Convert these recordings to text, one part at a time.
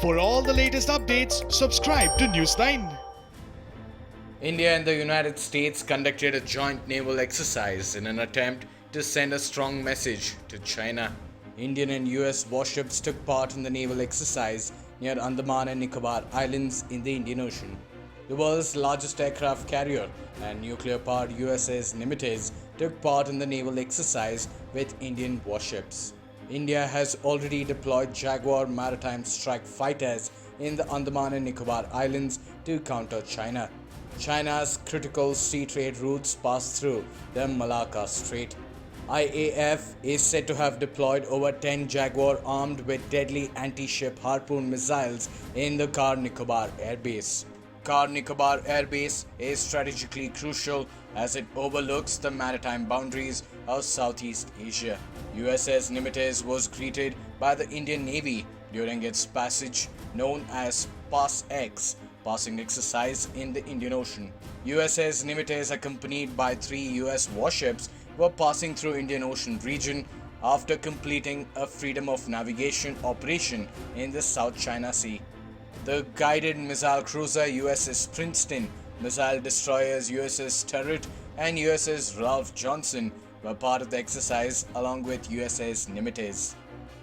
For all the latest updates, subscribe to News9. India and the United States conducted a joint naval exercise in an attempt to send a strong message to China. Indian and US warships took part in the naval exercise near Andaman and Nicobar Islands in the Indian Ocean. The world's largest aircraft carrier and nuclear-powered USS Nimitz took part in the naval exercise with Indian warships. India has already deployed Jaguar maritime strike fighters in the Andaman and Nicobar Islands to counter China. China's critical sea trade routes pass through the Malacca Strait. IAF is said to have deployed over 10 Jaguar armed with deadly anti-ship Harpoon missiles in the Car Nicobar Air Base. Car Nicobar Air Base is strategically crucial as it overlooks the maritime boundaries of Southeast Asia. USS Nimitz was greeted by the Indian Navy during its passage known as Pass X passing exercise in the Indian Ocean. USS Nimitz, accompanied by 3 US warships, were passing through Indian Ocean region after completing a freedom of navigation operation in the South China Sea. The guided missile cruiser USS Princeton, missile destroyers USS Turret and USS Ralph Johnson were part of the exercise along with USS Nimitz.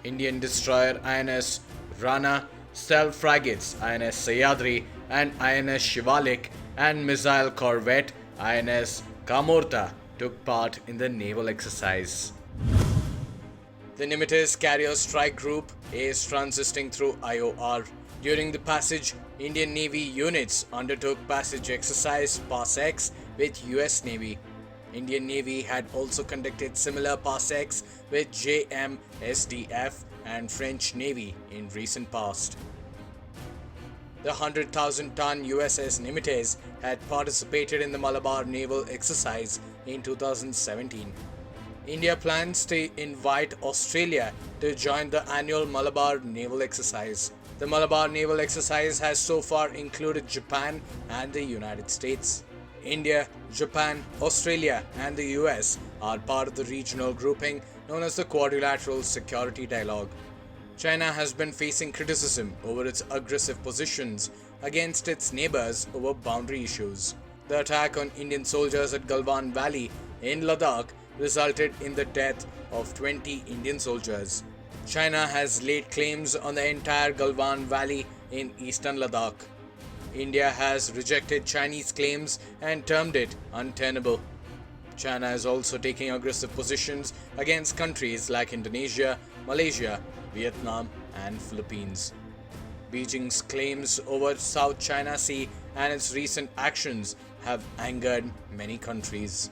Indian destroyer INS Rana, stealth frigates INS Sahyadri and INS Shivalik, and missile corvette INS Kamorta took part in the naval exercise. The Nimitz Carrier Strike Group is transiting through IOR. During the passage, Indian Navy units undertook passage exercise Pass X with US Navy. Indian Navy had also conducted similar Pass X with JMSDF and French Navy in recent past. The 100,000-ton USS Nimitz had participated in the Malabar naval exercise in 2017. India plans to invite Australia to join the annual Malabar naval exercise. The Malabar naval exercise has so far included Japan and the United States. India, Japan, Australia, and the US are part of the regional grouping known as the Quadrilateral Security Dialogue. China has been facing criticism over its aggressive positions against its neighbors over boundary issues. The attack on Indian soldiers at Galwan Valley in Ladakh resulted in the death of 20 Indian soldiers. China has laid claims on the entire Galwan Valley in eastern Ladakh. India has rejected Chinese claims and termed it untenable. China is also taking aggressive positions against countries like Indonesia, Malaysia, Vietnam, and Philippines. Beijing's claims over South China Sea and its recent actions have angered many countries.